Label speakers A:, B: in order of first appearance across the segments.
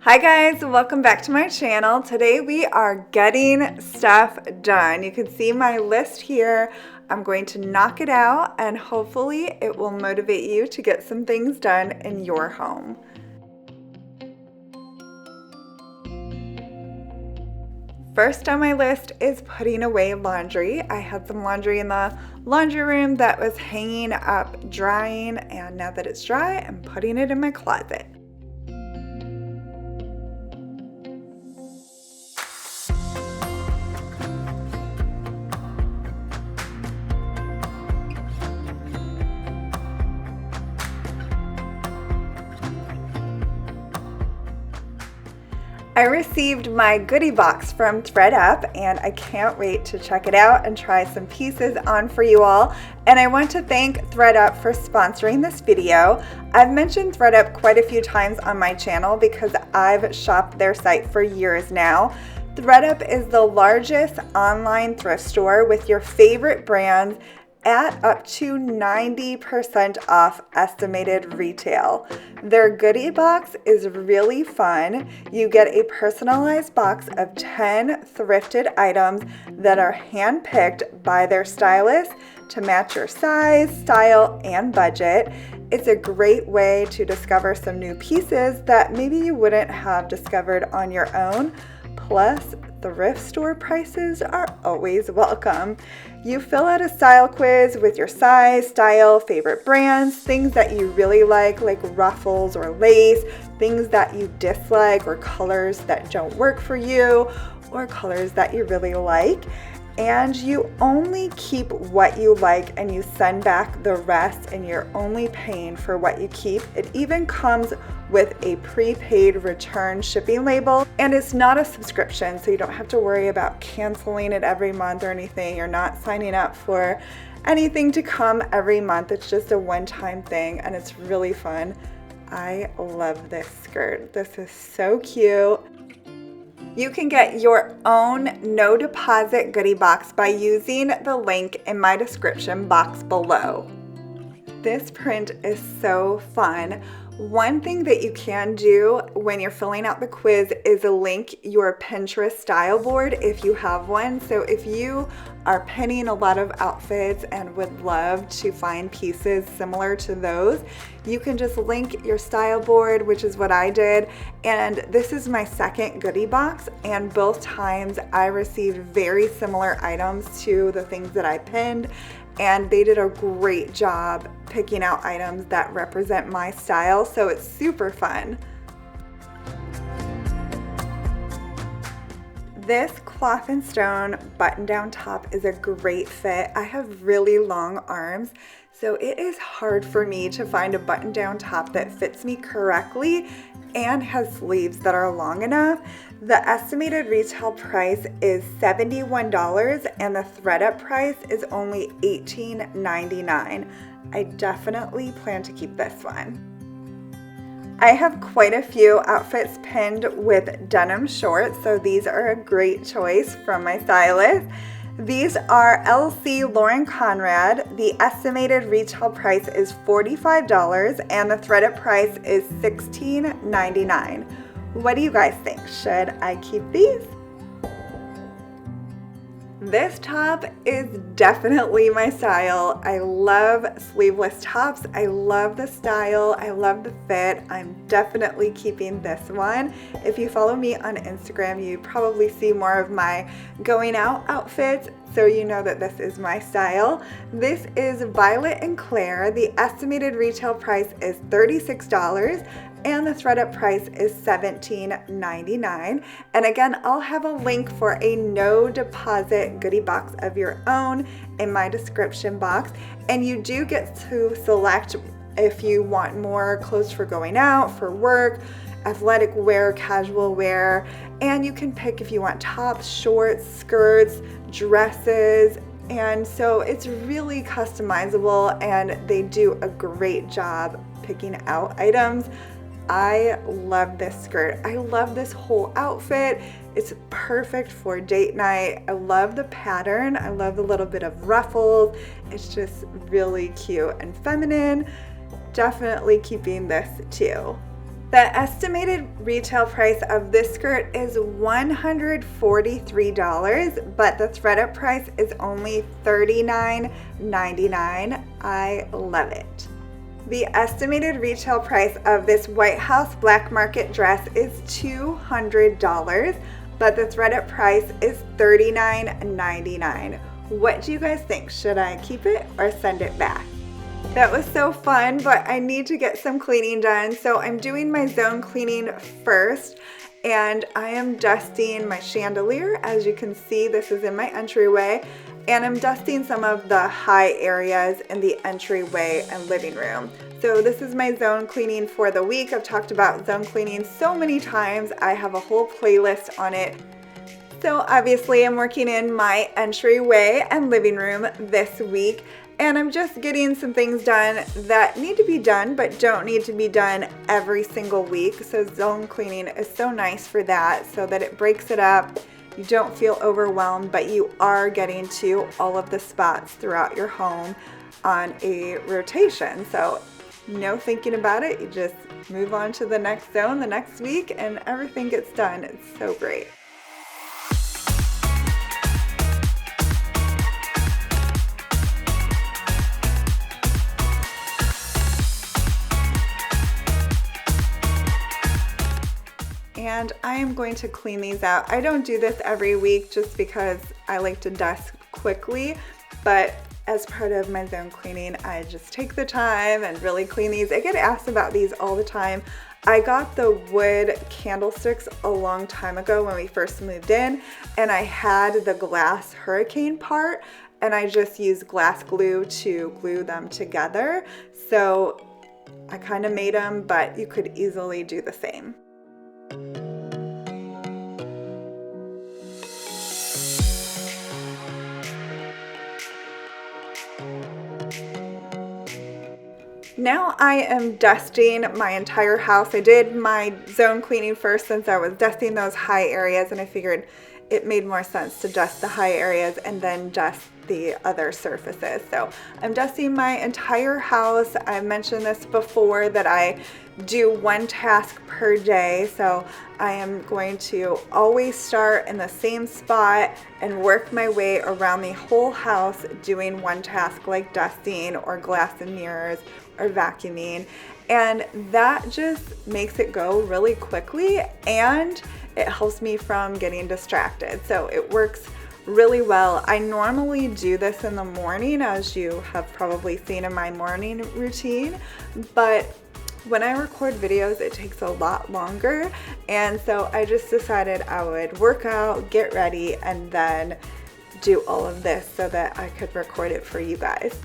A: Hi guys, welcome back to my channel. Today we are getting stuff done. You can see my list here. I'm going to knock it out and hopefully it will motivate you to get some things done in your home. First on my list is putting away laundry. I had some laundry in the laundry room that was hanging up drying, and now that it's dry, I'm putting it in my closet. I received my goodie box from Thrift and I can't wait to check it out and try some pieces on for you all. And I want to thank Thrift for sponsoring this video. I've mentioned Thrift quite a few times on my channel because I've shopped their site for years now. Thrift is the largest online thrift store with your favorite brands at up to 90% off estimated retail. Their goodie box is really fun. You get a personalized box of 10 thrifted items that are handpicked by their stylist to match your size, style, and budget. It's a great way to discover some new pieces that maybe you wouldn't have discovered on your own. Plus, thrift store prices are always welcome. You fill out a style quiz with your size, style, favorite brands, things that you really like ruffles or lace, things that you dislike or colors that don't work for you or colors that you really like. And you only keep what you like and you send back the rest, and you're only paying for what you keep. It even comes with a prepaid return shipping label, and it's not a subscription, so you don't have to worry about canceling it every month or anything. You're not signing up for anything to come every month. It's just a one-time thing, and it's really fun. I love this skirt. This is so cute. You can get your own no deposit goodie box by using the link in my description box below. This print is so fun. One thing that you can do when you're filling out the quiz is link your Pinterest style board if you have one. So if you are pinning a lot of outfits and would love to find pieces similar to those, you can just link your style board, which is what I did. And this is my second goodie box, and both times I received very similar items to the things that I pinned, and they did a great job picking out items that represent my style, so it's super fun. This cloth and stone button-down top is a great fit. I have really long arms, so it is hard for me to find a button-down top that fits me correctly and has sleeves that are long enough. The estimated retail price is $71 and the thredUP price is only $18.99. I definitely plan to keep this one. I have quite a few outfits pinned with denim shorts, so these are a great choice from my stylist. These are LC Lauren Conrad. The estimated retail price is $45 and the thredUP price is $16.99. What do you guys think? Should I keep these? This top is definitely my style. I love sleeveless tops. I love the style. I love the fit. I'm definitely keeping this one. If you follow me on Instagram, you probably see more of my going out outfits, so you know that this is my style. This is Violet and Claire. The estimated retail price is $36. And the thredUP price is $17.99. And again, I'll have a link for a no deposit goodie box of your own in my description box. And you do get to select if you want more clothes for going out, for work, athletic wear, casual wear, and you can pick if you want tops, shorts, skirts, dresses. And so it's really customizable and they do a great job picking out items. I love this skirt. I love this whole outfit. It's perfect for date night. I love the pattern. I love the little bit of ruffles. It's just really cute and feminine. Definitely keeping this too. The estimated retail price of this skirt is $143, but the thredUP price is only $39.99. I love it. The estimated retail price of this White House Black Market dress is $200, but the thredUP price is $39.99. What do you guys think? Should I keep it or send it back? That was so fun, but I need to get some cleaning done. So I'm doing my zone cleaning first, and I am dusting my chandelier. As you can see, this is in my entryway, and I'm dusting some of the high areas in the entryway and living room. So this is my zone cleaning for the week. I've talked about zone cleaning so many times. I have a whole playlist on it. So obviously I'm working in my entryway and living room this week, and I'm just getting some things done that need to be done but don't need to be done every single week. So zone cleaning is so nice for that, so that it breaks it up. You don't feel overwhelmed, but you are getting to all of the spots throughout your home on a rotation. So no thinking about it, you just move on to the next zone the next week and everything gets done. It's so great. And I am going to clean these out. I don't do this every week just because I like to dust quickly, but as part of my zone cleaning, I just take the time and really clean these. I get asked about these all the time. I got the wood candlesticks a long time ago when we first moved in, and I had the glass hurricane part, and I just used glass glue to glue them together. So I kind of made them, but you could easily do the same. Now I am dusting my entire house. I did my zone cleaning first since I was dusting those high areas, and I figured it made more sense to dust the high areas and then dust the other surfaces. So I'm dusting my entire house. I mentioned this before that I do one task per day. So I am going to always start in the same spot and work my way around the whole house doing one task like dusting or glass and mirrors or vacuuming. And that just makes it go really quickly, and it helps me from getting distracted. So it works really well. I normally do this in the morning, as you have probably seen in my morning routine, but when I record videos, it takes a lot longer. And so I just decided I would work out, get ready, and then do all of this so that I could record it for you guys.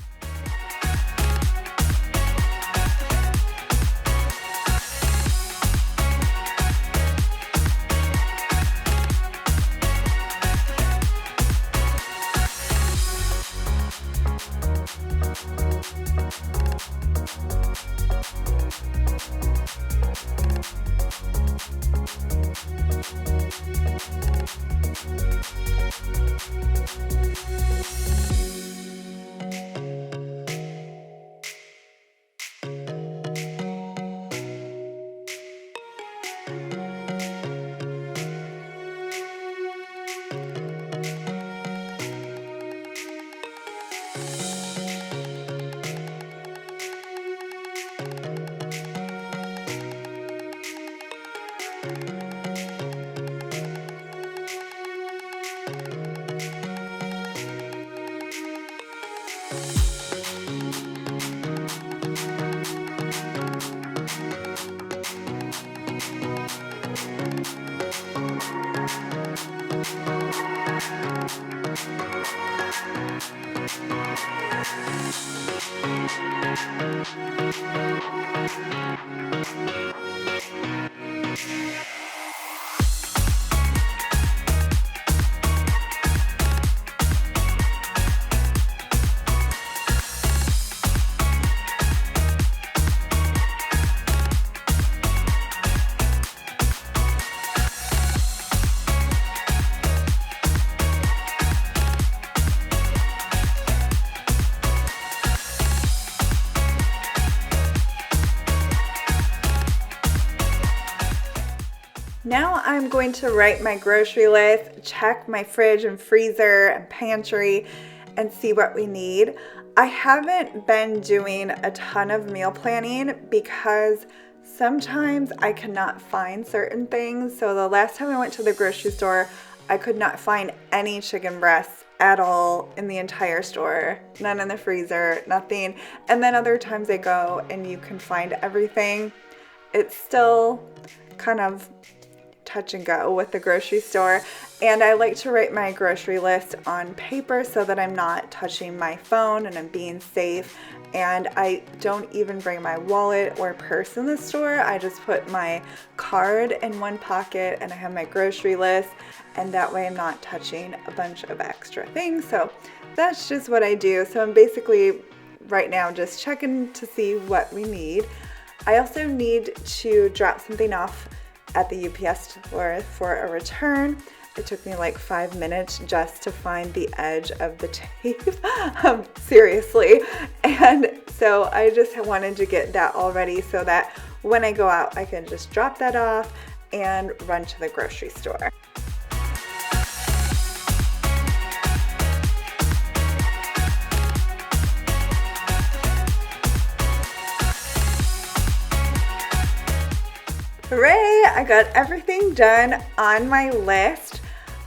A: Now I'm going to write my grocery list, check my fridge and freezer and pantry, and see what we need. I haven't been doing a ton of meal planning because sometimes I cannot find certain things. So the last time I went to the grocery store, I could not find any chicken breasts at all in the entire store. None in the freezer, nothing. And then other times I go and you can find everything. It's still kind of touch and go with the grocery store, and I like to write my grocery list on paper so that I'm not touching my phone and I'm being safe. And I don't even bring my wallet or purse in the store. I just put my card in one pocket and I have my grocery list, and that way I'm not touching a bunch of extra things. So that's just what I do. So I'm basically right now just checking to see what we need. I also need to drop something off at the UPS store for a return. It took me like 5 minutes just to find the edge of the tape, seriously. And so I just wanted to get that all ready so that when I go out, I can just drop that off and run to the grocery store. Hooray! I got everything done on my list.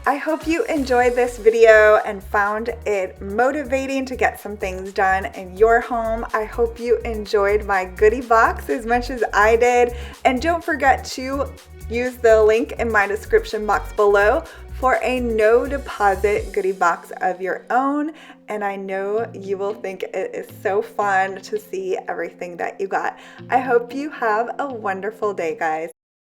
A: I hope you enjoyed this video and found it motivating to get some things done in your home. I hope you enjoyed my goodie box as much as I did. And don't forget to use the link in my description box below for a no deposit goodie box of your own. And I know you will think it is so fun to see everything that you got. I hope you have a wonderful day, guys.